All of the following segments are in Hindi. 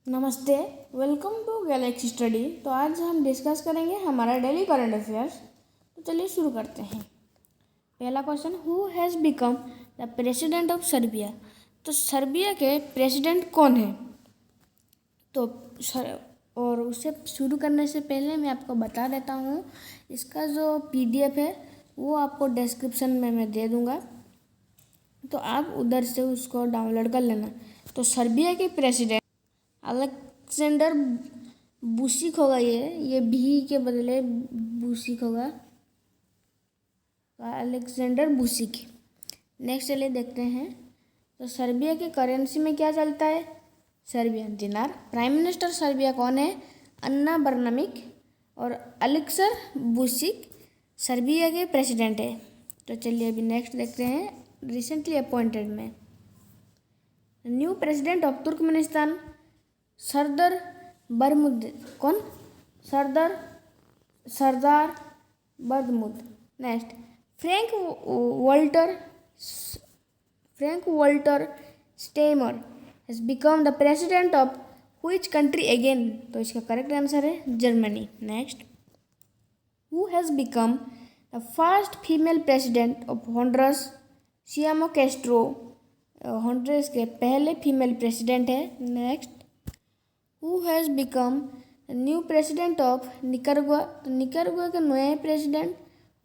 नमस्ते। Welcome to Galaxy Study. तो आज हम डिस्कस करेंगे हमारा डेली करंट अफेयर्स। तो चलिए शुरू करते हैं। पहला question, who has become the president of Serbia. तो सर्बिया के प्रेसिडेंट कौन है? तो और उससे शुरू करने से पहले मैं आपको बता देता हूँ, इसका जो PDF है वो आपको डिस्क्रिप्शन में मैं दे दूँगा, तो आप उधर से उसको डाउनलोड कर लेना। तो सर्बिया के प्रेसिडेंट अलेक्जेंडर बुसिक होगा। ये भी के बदले बुसिक होगा, तो अलेक्जेंडर बुसिक। नेक्स्ट चलिए देखते हैं। तो सर्बिया की करेंसी में क्या चलता है? सर्बियन दिनार। प्राइम मिनिस्टर सर्बिया कौन है? अन्ना बर्नामिक। और अलेक्सर बुसिक सर्बिया के प्रेसिडेंट है। तो चलिए अभी नेक्स्ट देखते हैं। रिसेंटली अपॉइंटेड में new president of Turkmenistan Serdar Berdimuhamedow. कौन? Serdar Berdimuhamedow. Next, Frank Walter Steinmeier has become the president of which country again? तो इसका करेक्ट आंसर है Germany. Next, who has become the first female president of Honduras? Xiomara Castro Honduras के पहले फीमेल प्रेसिडेंट है। Next, who has become new president of Nicaragua? तो निकरगुआ के नए प्रेसिडेंट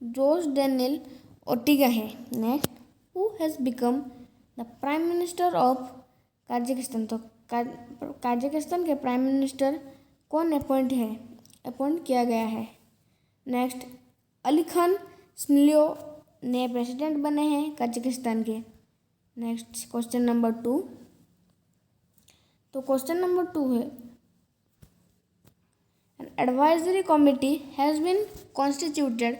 जोस डेनियल ओर्टेगा है। Next, who has become the prime minister of Kazakhstan? तो काजाकिस्तान के प्राइम मिनिस्टर कौन अपॉइंट किया गया है? नेक्स्ट, अली खान स्मिल्यो नए प्रेसिडेंट बने हैं काजाकिस्तान के। Next question number 2। तो क्वेश्चन नंबर 2 है, an advisory committee has been constituted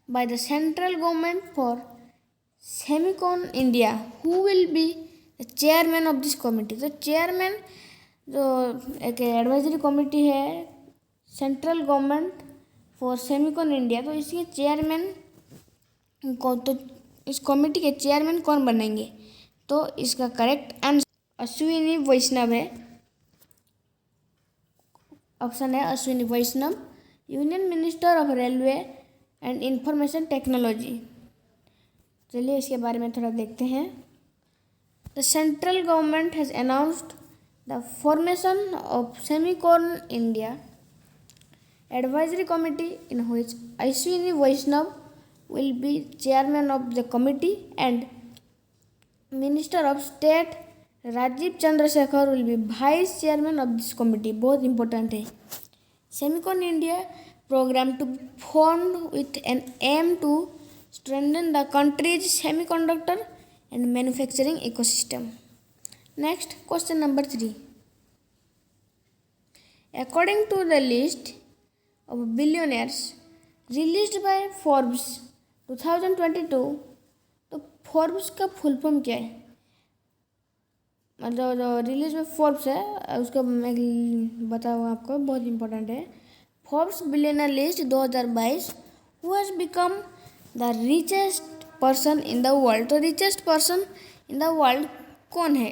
by the central government for Semicon India. Who will be the chairman of this committee? तो चेयरमैन जो एक एडवाइजरी कमेटी है central government for Semicon India, तो इसके चेयरमैन को, तो इस कमेटी के चेयरमैन कौन बनेंगे? तो इसका करेक्ट आंसर अश्विनी वैष्णव है। ऑप्शन है Ashwini Vaishnaw, union minister of railway and information technology. चलिए इसके बारे में थोड़ा देखते हैं। The central government has announced the formation of Semicon India advisory committee in which Ashwini Vaishnaw will be chairman of the committee and Minister of State Rajeev Chandrasekhar will be vice chairman of this committee। बहुत important है। Semicon India program to fund with an aim to strengthen the country's semiconductor and manufacturing ecosystem। Next question number 3। According to the list of billionaires released by Forbes 2022, तो फोर्ब्स का फुल फॉर्म क्या है? मतलब जो रिलीज में फोर्ब्स है उसका मैं बताऊँ आपको, बहुत इंपॉर्टेंट है। Forbes billionaire list 2022, who has become the richest person in the world? तो richest person in the world कौन है?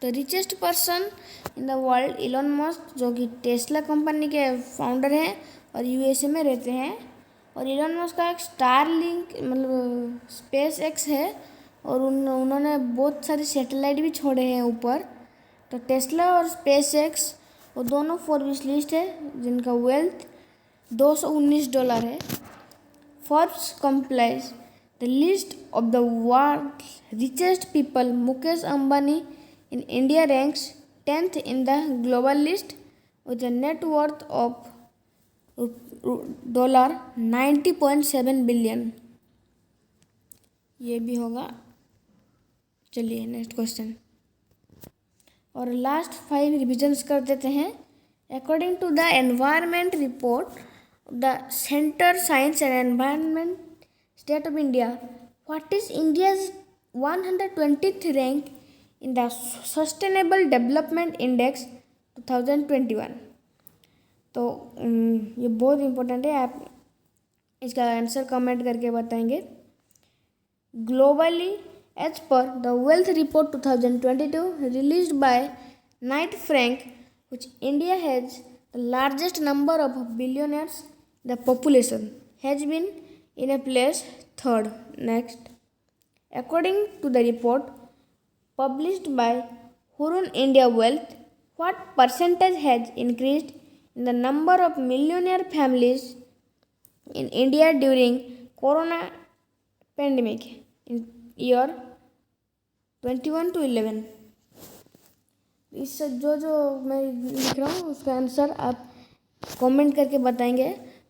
तो richest person in the world Elon Musk, जो कि टेस्ला कंपनी के फाउंडर हैं और USA में रहते हैं। और इलॉन मस्क का एक स्टारलिंक मतलब स्पेस एक्स है, और उन्होंने बहुत सारे सैटेलाइट भी छोड़े हैं ऊपर। तो टेस्ला और स्पेस एक्स वो दोनों फोर्ब्स लिस्ट है जिनका वेल्थ $219 है। Forbes complies the list of the world richest people. Mukesh Ambani in India ranks 10th in the global list with a net worth of $90.7 billion। ये भी होगा। चलिए नेक्स्ट क्वेश्चन और लास्ट 5 रिविजन्स कर देते हैं। According to the environment report the Centre Science and Environment State of India, what is India's 120th rank in the Sustainable Development Index 2021? तो ये बहुत इम्पोर्टेंट है, आप इसका आंसर कमेंट करके बताएंगे। Globally as per the wealth report 2022 released by Knight Frank, which India has the largest number of billionaires, the population has been in a place third. Next, according to the report published by Hurun India Wealth, what percentage has increased in the number of millionaire families in India during Corona pandemic in year 21 to 11? इस जो मैं लिख रहा हूँ उसका आंसर आप कमेंट करके बताएंगे,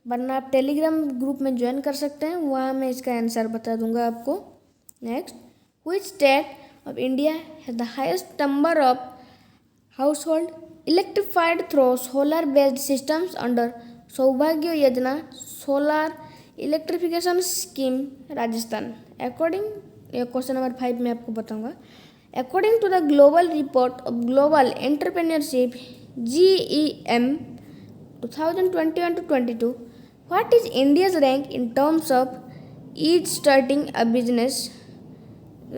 वरना आप टेलीग्राम ग्रुप में ज्वाइन कर सकते हैं, वहाँ मैं इसका आंसर बता दूंगा आपको. Next, which state of India has the highest number of household electrified through solar based systems under सौभाग्य योजना solar electrification scheme Rajasthan? According, question number 5 में आपको बताऊंगा. According to the global report of Global Entrepreneurship GEM 2021 to 22, what is India's rank in terms of each starting a business?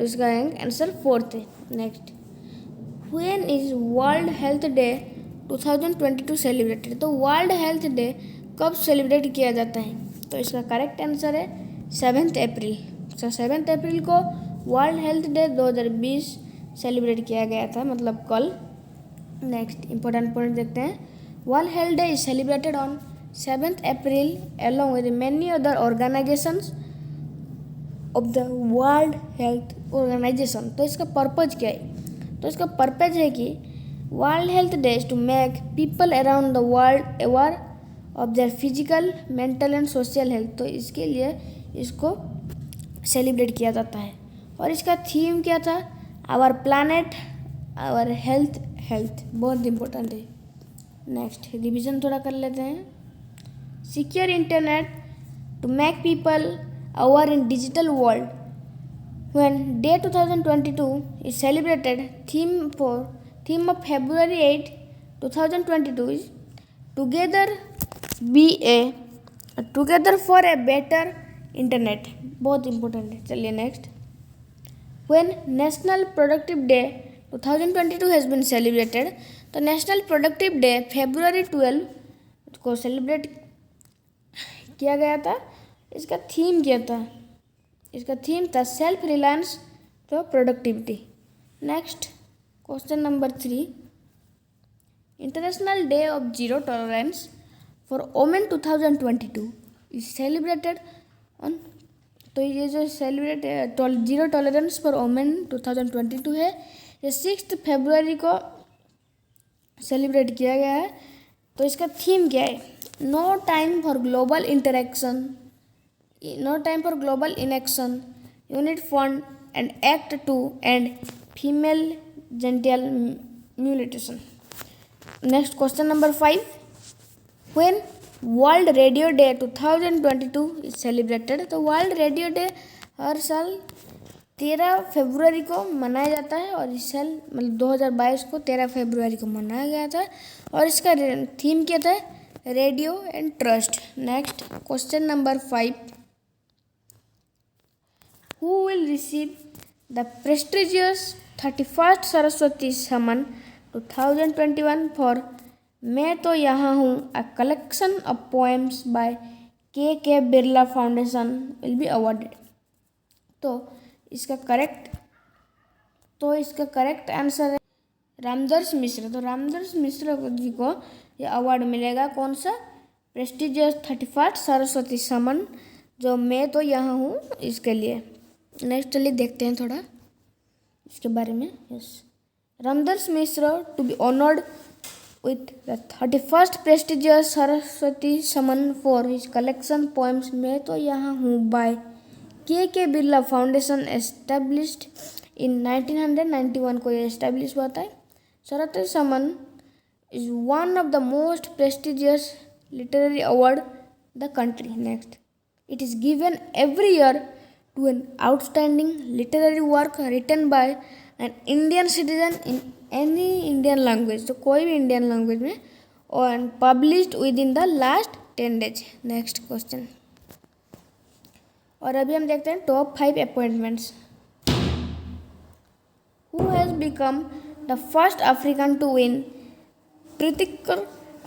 इसका रैंक आंसर 4th है. Next, when is World Health Day 2022 celebrated? तो वर्ल्ड हेल्थ डे कब सेलिब्रेट किया जाता है? तो इसका करेक्ट आंसर है 7 अप्रैल. 7 अप्रैल को वर्ल्ड हेल्थ डे 2020 सेलिब्रेट किया गया था, मतलब कल. नेक्स्ट इंपॉर्टेंट पॉइंट देखते हैं. World Health Day is celebrated on 7 April along with many other organizations of the World Health Organization. तो इसका पर्पज क्या है? तो इसका पर्पज है कि World Health Day is to make people around the world aware of their physical, mental and social health. तो इसके लिए इसको सेलिब्रेट किया जाता है. और इसका थीम क्या था? Our planet our health. बहुत इंपॉर्टेंट है. नेक्स्ट रिवीजन थोड़ा कर लेते हैं. Secure internet to make people aware in digital world. When day 2022 is celebrated, theme of February 8, 2022 is together for a better internet. बहुत इंपॉर्टेंट है. चलिए next. When National Productive Day 2022 has been celebrated, तो नेशनल प्रोडक्टिव डे February 12 को सेलिब्रेट किया गया था. इसका थीम क्या था? इसका थीम था सेल्फ रिलायंस तो productivity. Next question number 3, international day of zero tolerance for women 2022 is celebrated on. तो ये जो celebrate zero tolerance for women 2022 है, ये 6 फरवरी को सेलिब्रेट किया गया है. तो इसका थीम क्या है? No time for global interaction, no time for global inaction, unite fund and act to end female genital mutilation. Next question number 5, when World Radio Day 2022 is celebrated. तो वर्ल्ड रेडियो डे हर साल 13 फरवरी को मनाया जाता है, और इस साल मतलब 2022 को 13 फरवरी को मनाया गया था. और इसका थीम क्या था? Radio and trust. Next question number 5, who will receive the prestigious 31st Saraswati Samman 2021 for Main To Yahan Hoon, a collection of poems by K Birla foundation will be awarded. तो इसका करेक्ट आंसर है रामदर्श मिश्र. तो रामदर्श मिश्र जी को ये अवार्ड मिलेगा. कौन सा? प्रेस्टिजियस 31st सरस्वती सम्मान, जो मैं तो यहाँ हूँ, इसके लिए. नेक्स्ट चलिए देखते हैं थोड़ा इसके बारे में. Yes, Ramdarash Mishra to be honoured with the 31st prestigious Saraswati Samman for his collection poems मैं तो यहाँ हूँ by के बिरला फाउंडेशन established in 1991 को ये establish हुआ था. सरस्वती सम्मान is one of the most prestigious literary award the country. Next, it is given every year to an outstanding literary work written by an Indian citizen in any Indian language. तो कोई भी इंडियन लैंग्वेज में, और published within the last 10 days. Next question. और अभी हम देखते हैं top 5 appointments. Who has become the first African to win Pritzker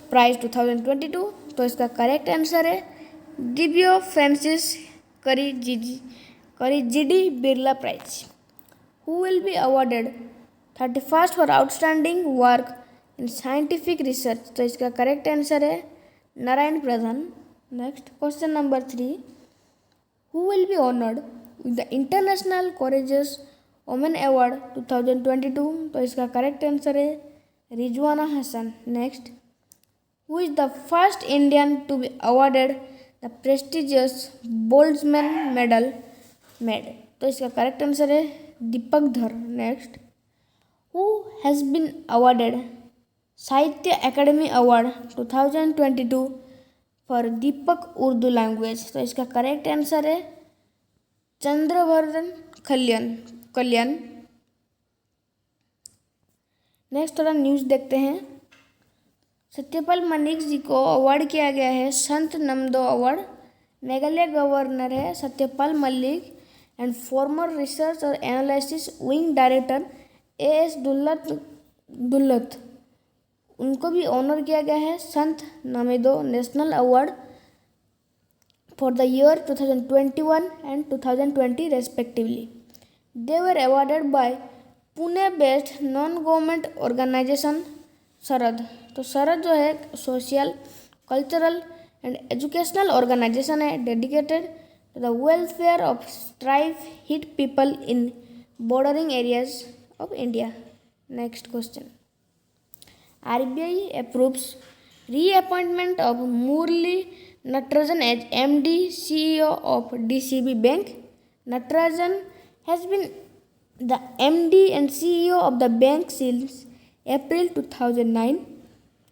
prize 2022? तो इसका करेक्ट आंसर है दिव्या Francis Kere Birla prize. Who will be awarded 31st for outstanding work in scientific research? तो इसका करेक्ट आंसर है Narayan Pradhan. Next question number 3, Who will be honored with the International Courageous Women Award 2022? तो इसका करेक्ट आंसर है Rizwana Hasan. Next, Who is the first Indian to be awarded the prestigious Boltzmann Medal? तो इसका करेक्ट आंसर है Deepak Dhar. Next, who has been awarded Sahitya Akademi award 2022 for Deepak Urdu language? तो इसका करेक्ट आंसर है चंद्रवर्धन कल्याण। नेक्स्ट थोड़ा न्यूज़ देखते हैं। सत्यपाल मलिक जी को अवार्ड किया गया है संत नमदो अवार्ड। मेघालय गवर्नर है Satyapal Malik and former research और analysis wing director AS Dulat, उनको भी ऑनर किया गया है Sant Namdev national award for the year 2021 and 2020 respectively. They were awarded by Pune based non government organisation Sarhad. तो सरद जो है social cultural and educational organisation है dedicated to the welfare of strive-hit people in bordering areas of India. Next question. RBI approves reappointment of Murli Natarajan as MD CEO of DCB Bank. Natarajan has been the MD and CEO of the bank since April 2009.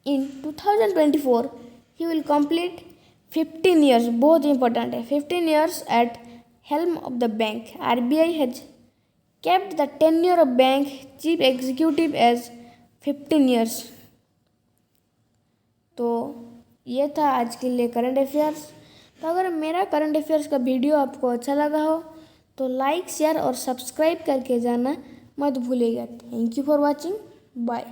In 2024, he will complete 15 years, बहुत इंपॉर्टेंट है, 15 years at helm of the bank. RBI has kept the tenure of bank chief executive as 15 years. तो ये था आज के लिए करंट अफेयर्स। तो अगर मेरा करंट अफेयर्स का वीडियो आपको अच्छा लगा हो तो लाइक शेयर और सब्सक्राइब करके जाना मत भूलिएगा। Thank you for watching, bye.